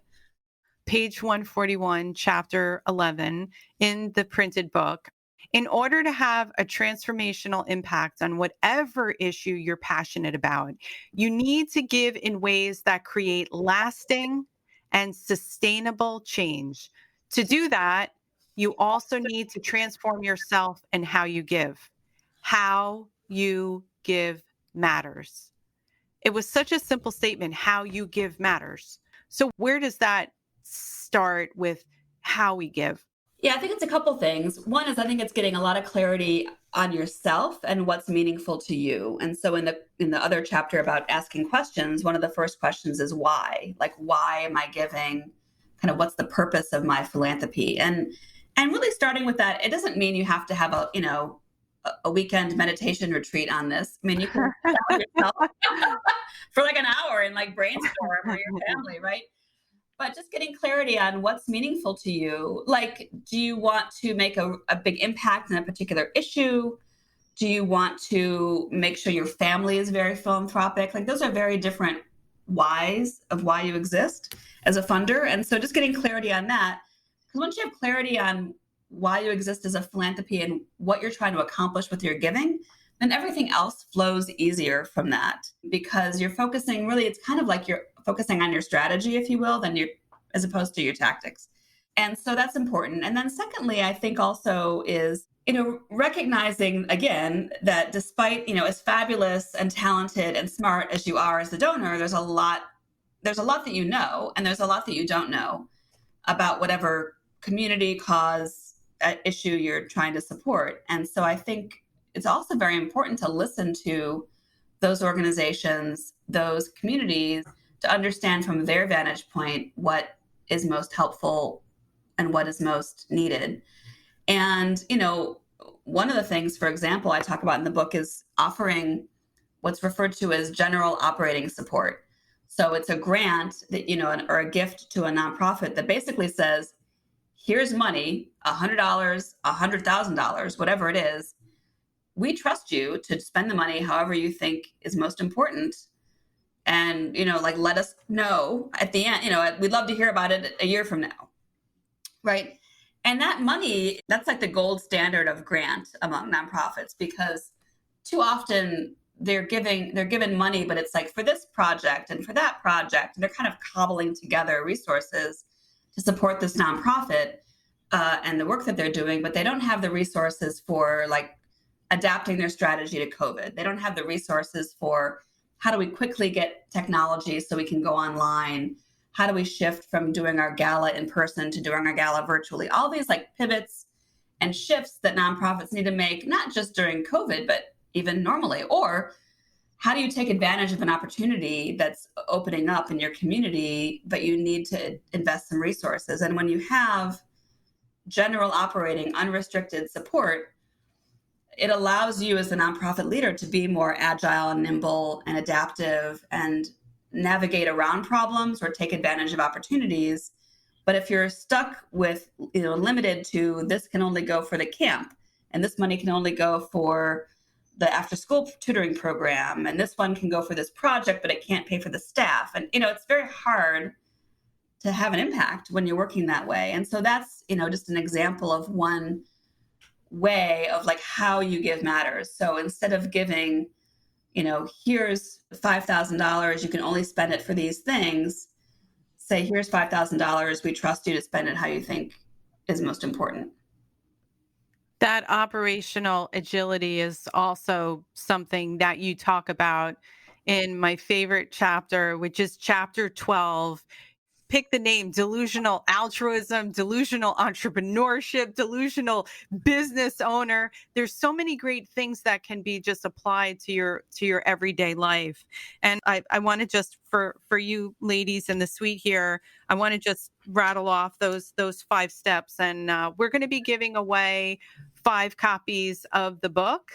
Page 141, chapter 11 in the printed book. In order to have a transformational impact on whatever issue you're passionate about, you need to give in ways that create lasting and sustainable change. To do that, you also need to transform yourself and how you give. How you give matters. It was such a simple statement, how you give matters. So where does that start with how we give? Yeah, I think it's a couple things. One is I think it's getting a lot of clarity on yourself and what's meaningful to you. And so in the other chapter about asking questions, one of the first questions is why? Like, why am I giving? Kind of what's the purpose of my philanthropy? And really starting with that, it doesn't mean you have to have a weekend meditation retreat on this. I mean, you can sit down with yourself for like an hour and like brainstorm for your family, right? But just getting clarity on what's meaningful to you. Like, do you want to make a big impact in a particular issue? Do you want to make sure your family is very philanthropic? Like, those are very different whys of why you exist as a funder. And so just getting clarity on that, because once you have clarity on why you exist as a philanthropy and what you're trying to accomplish with your giving, then everything else flows easier from that, because you're focusing really, it's kind of like you're focusing on your strategy, if you will, as opposed to your tactics. And so that's important. And then secondly, I think also is, recognizing again that despite, as fabulous and talented and smart as you are as a donor, there's a lot that you know, and there's a lot that you don't know about whatever community, cause, issue you're trying to support. And so I think it's also very important to listen to those organizations, those communities, to understand from their vantage point what is most helpful and what is most needed. And, one of the things, for example, I talk about in the book is offering what's referred to as general operating support. So it's a grant that, or a gift to a nonprofit that basically says, here's money, $100, $100,000, whatever it is. We trust you to spend the money however you think is most important. And, let us know at the end, we'd love to hear about it a year from now. Right. And that money, that's like the gold standard of grant among nonprofits, because too often they're given money, but it's like for this project and for that project, and they're kind of cobbling together resources to support this nonprofit and the work that they're doing, but they don't have the resources for like adapting their strategy to COVID. They don't have the resources for how do we quickly get technology so we can go online? How do we shift from doing our gala in person to doing our gala virtually? All these like pivots and shifts that nonprofits need to make, not just during COVID, but even normally. Or how do you take advantage of an opportunity that's opening up in your community, but you need to invest some resources? And when you have general operating unrestricted support, it allows you as the nonprofit leader to be more agile and nimble and adaptive and navigate around problems or take advantage of opportunities. But if you're stuck with, limited to this can only go for the camp and this money can only go for the after school tutoring program and this one can go for this project, but it can't pay for the staff. And, it's very hard to have an impact when you're working that way. And so that's, just an example of one way of like how you give matters. So instead of giving, here's $5,000, you can only spend it for these things, say, here's $5,000, we trust you to spend it how you think is most important. That operational agility is also something that you talk about in my favorite chapter, which is chapter 12. Pick the name: Delusional Altruism, Delusional Entrepreneurship, Delusional Business Owner. There's so many great things that can be just applied to your everyday life. And I want to just, for you ladies in the suite here, I want to just rattle off those 5 steps. And we're going to be giving away 5 copies of the book.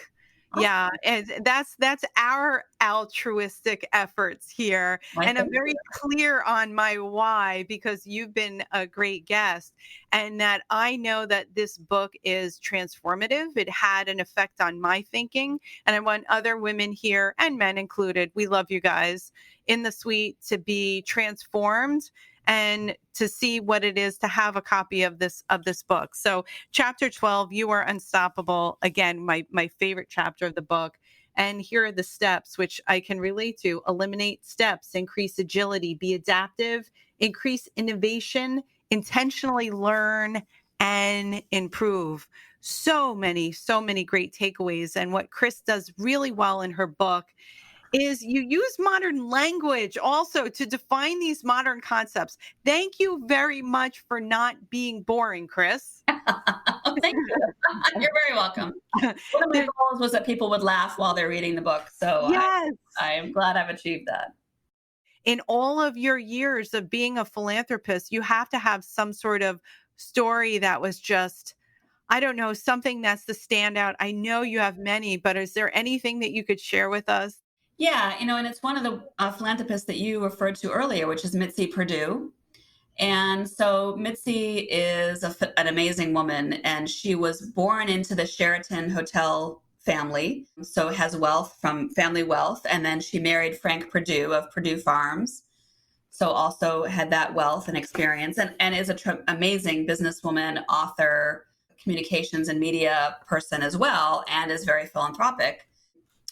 Yeah, and that's our altruistic efforts here. And I'm very clear on my why, because you've been a great guest, and that I know that this book is transformative. It had an effect on my thinking, and I want other women here, and men included, we love you guys in the suite, to be transformed and to see what it is to have a copy of this book. So chapter 12, You Are Unstoppable. Again, my favorite chapter of the book. And here are the steps, which I can relate to. Eliminate steps, increase agility, be adaptive, increase innovation, intentionally learn, and improve. So many great takeaways. And what Kris does really well in her book is you use modern language also to define these modern concepts. Thank you very much for not being boring, Kris. Oh, thank you. You're very welcome. One of my goals was that people would laugh while they're reading the book. So yes. I'm glad I've achieved that. In all of your years of being a philanthropist, you have to have some sort of story that was just, I don't know, something that's the standout. I know you have many, but is there anything that you could share with us? Yeah, and it's one of the philanthropists that you referred to earlier, which is Mitzi Perdue. And so Mitzi is an amazing woman, and she was born into the Sheraton Hotel family, so has wealth from family wealth. And then she married Frank Perdue of Perdue Farms, so also had that wealth and experience, and is an amazing businesswoman, author, communications and media person as well, and is very philanthropic.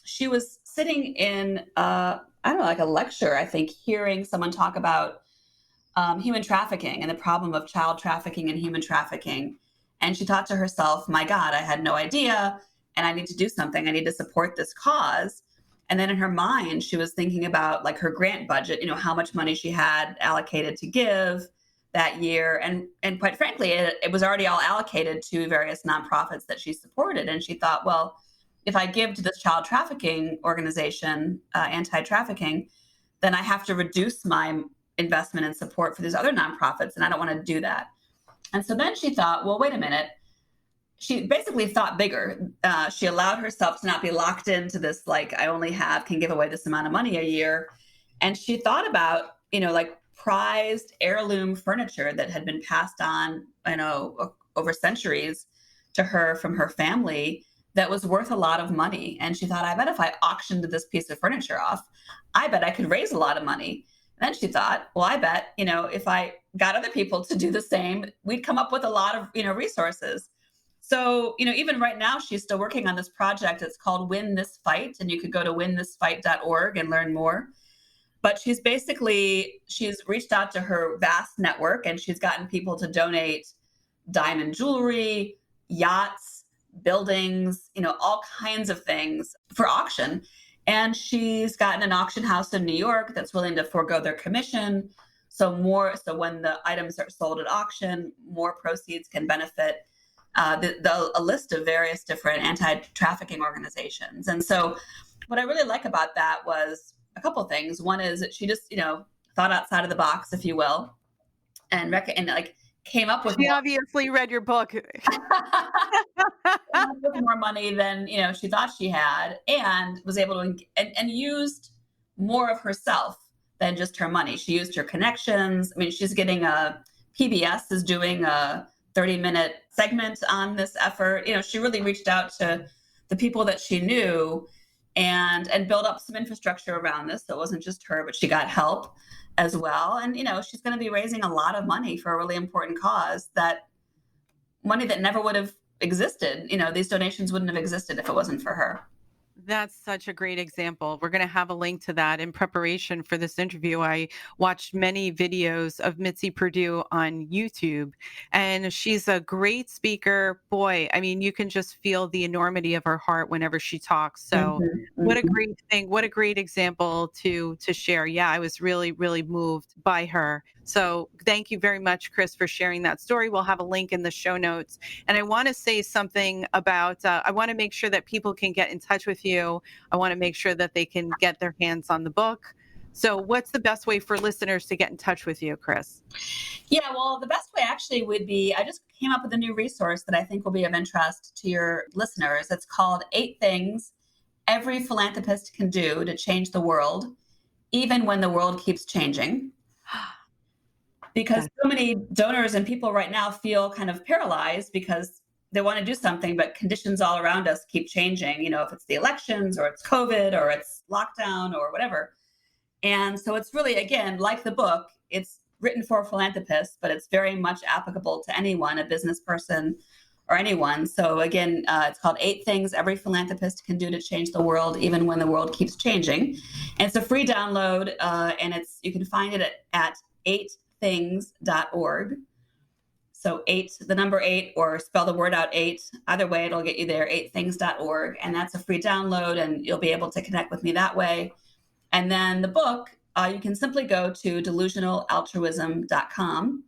She was sitting in, like a lecture, I think, hearing someone talk about human trafficking and the problem of child trafficking and human trafficking. And she thought to herself, my God, I had no idea, and I need to do something. I need to support this cause. And then in her mind, she was thinking about like her grant budget, how much money she had allocated to give that year. And quite frankly, it was already all allocated to various nonprofits that she supported. And she thought, well, if I give to this child trafficking organization, anti-trafficking, then I have to reduce my investment and support for these other nonprofits, and I don't want to do that. And so then she thought, well, wait a minute. She basically thought bigger. She allowed herself to not be locked into this, like, I only can give away this amount of money a year. And she thought about, like prized heirloom furniture that had been passed on, over centuries to her from her family, that was worth a lot of money. And she thought, I bet if I auctioned this piece of furniture off, I bet I could raise a lot of money. And then she thought, well, I bet, if I got other people to do the same, we'd come up with a lot of, resources. So, even right now, she's still working on this project. It's called Win This Fight, and you could go to winthisfight.org and learn more. But she's reached out to her vast network, and she's gotten people to donate diamond jewelry, yachts, buildings, all kinds of things for auction. And she's gotten an auction house in New York that's willing to forego their commission. So when the items are sold at auction, more proceeds can benefit a list of various different anti-trafficking organizations. And so what I really like about that was a couple of things. One is that she just, thought outside of the box, if you will, and came up with She obviously read your book. more money than she thought she had, and was able to and used more of herself than just her money. She used her connections. I mean, she's getting PBS is doing a 30-minute segment on this effort. She really reached out to the people that she knew and built up some infrastructure around this. So it wasn't just her, but she got help as well. And, she's going to be raising a lot of money for a really important cause, money that never would have existed. These donations wouldn't have existed if it wasn't for her. That's such a great example. We're going to have a link to that in preparation for this interview. I watched many videos of Mitzi Perdue on YouTube, and she's a great speaker. Boy, I mean, you can just feel the enormity of her heart whenever she talks. So what a great thing. What a great example to share. Yeah, I was really, really moved by her. So thank you very much, Kris, for sharing that story. We'll have a link in the show notes. And I want to say something about, I want to make sure that people can get in touch with you. I want to make sure that they can get their hands on the book. So what's the best way for listeners to get in touch with you, Kris? Yeah, well, the best way actually would be, I just came up with a new resource that I think will be of interest to your listeners. It's called 8 Things Every Philanthropist Can Do to Change the World, Even When the World Keeps Changing. Because so many donors and people right now feel kind of paralyzed because they want to do something, but conditions all around us keep changing, if it's the elections or it's COVID or it's lockdown or whatever. And so it's really, again, like the book, it's written for philanthropists, but it's very much applicable to anyone, a business person or anyone. So again, it's called 8 Things Every Philanthropist Can Do to Change the World, Even When the World Keeps Changing. And it's a free download, and you can find it at 8things.org. So 8, the number 8, or spell the word out 8. Either way, it'll get you there, 8things.org. And that's a free download, and you'll be able to connect with me that way. And then the book, you can simply go to delusionalaltruism.com.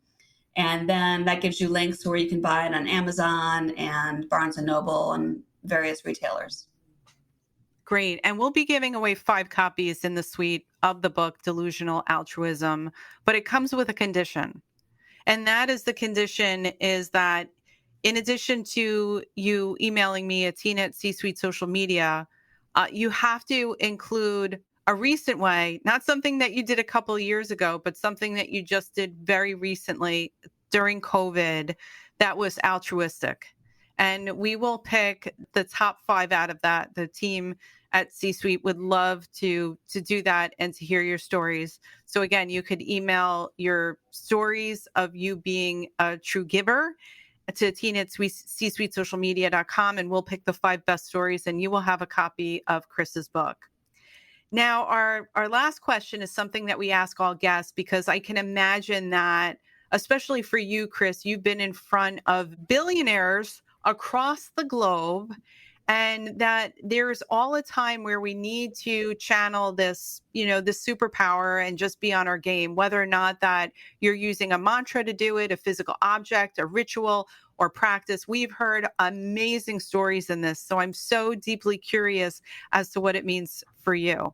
And then that gives you links where you can buy it on Amazon and Barnes & Noble and various retailers. Great. And we'll be giving away 5 copies in the suite of the book, Delusional Altruism, but it comes with a condition. And that is the condition is that in addition to you emailing me at Tina@C-Suite Social Media, you have to include a recent way, not something that you did a couple of years ago, but something that you just did very recently during COVID that was altruistic. And we will pick the top 5 out of that. The team at C-Suite would love to do that and to hear your stories. So again, you could email your stories of you being a true giver to tina@csuitesocialmedia.com, and we'll pick the 5 best stories, and you will have a copy of Kris's book. Now, our last question is something that we ask all guests, because I can imagine that, especially for you, Kris, you've been in front of billionaires across the globe, and that there's all a time where we need to channel this, this superpower and just be on our game, whether or not that you're using a mantra to do it, a physical object, a ritual, or practice. We've heard amazing stories in this. So I'm so deeply curious as to what it means for you.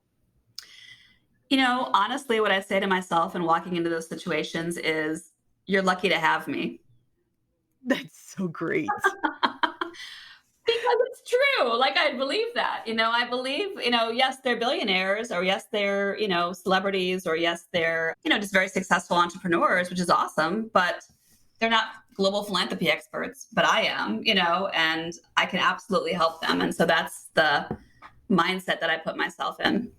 Honestly, what I say to myself in walking into those situations is, you're lucky to have me. That's so great. Because it's true. Like, I believe that, I believe, yes, they're billionaires, or yes, they're, celebrities, or yes, they're, just very successful entrepreneurs, which is awesome, but they're not global philanthropy experts, but I am, and I can absolutely help them. And so that's the mindset that I put myself in.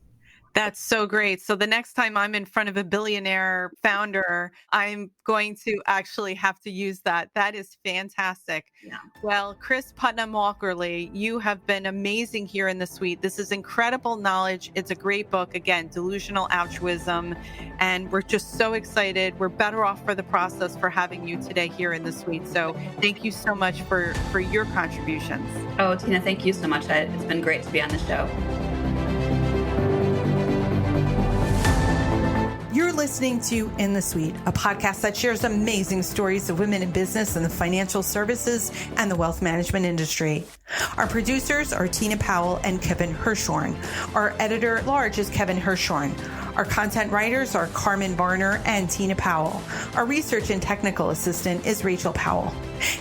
That's so great. So the next time I'm in front of a billionaire founder, I'm going to actually have to use that. That is fantastic. Yeah. Well, Kris Putnam-Walk, you have been amazing here in the suite. This is incredible knowledge. It's a great book. Again, Delusional Altruism. And we're just so excited. We're better off for the process for having you today here in the suite. So thank you so much for your contributions. Oh, Tina, thank you so much. It's been great to be on the show. You're listening to In the Suite, a podcast that shares amazing stories of women in business and the financial services and the wealth management industry. Our producers are Tina Powell and Kevin Hirshorn. Our editor-at-large is Kevin Hirshorn. Our content writers are Carmen Varner and Tina Powell. Our research and technical assistant is Rachel Powell.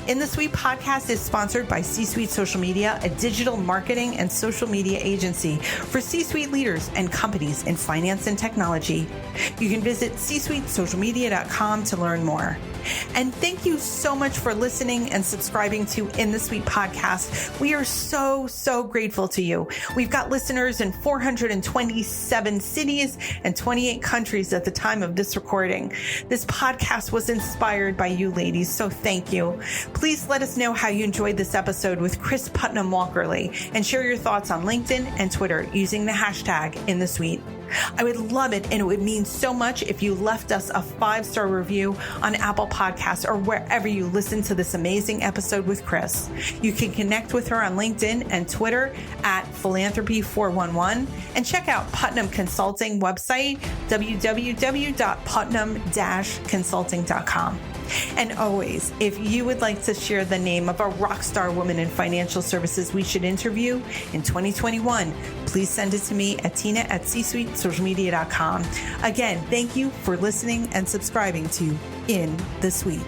In the Suite podcast is sponsored by C-Suite Social Media, a digital marketing and social media agency for C-Suite leaders and companies in finance and technology. You can visit csuitesocialmedia.com to learn more. And thank you so much for listening and subscribing to In the Suite podcast. We are so, so grateful to you. We've got listeners in 427 cities and 28 countries at the time of this recording. This podcast was inspired by you ladies, so thank you. Please let us know how you enjoyed this episode with Kris Putnam-Walk and share your thoughts on LinkedIn and Twitter using the hashtag InTheSuite. I would love it, and it would mean so much if you left us a 5-star review on Apple Podcasts or wherever you listen to this amazing episode with Kris. You can connect with her on LinkedIn and Twitter at Philanthropy411 and check out Putnam Consulting website, www.putnam-consulting.com. And always, if you would like to share the name of a rock star woman in financial services we should interview in 2021, please send it to me at tina@csuitesocialmedia.com. Again, thank you for listening and subscribing to In the Suite.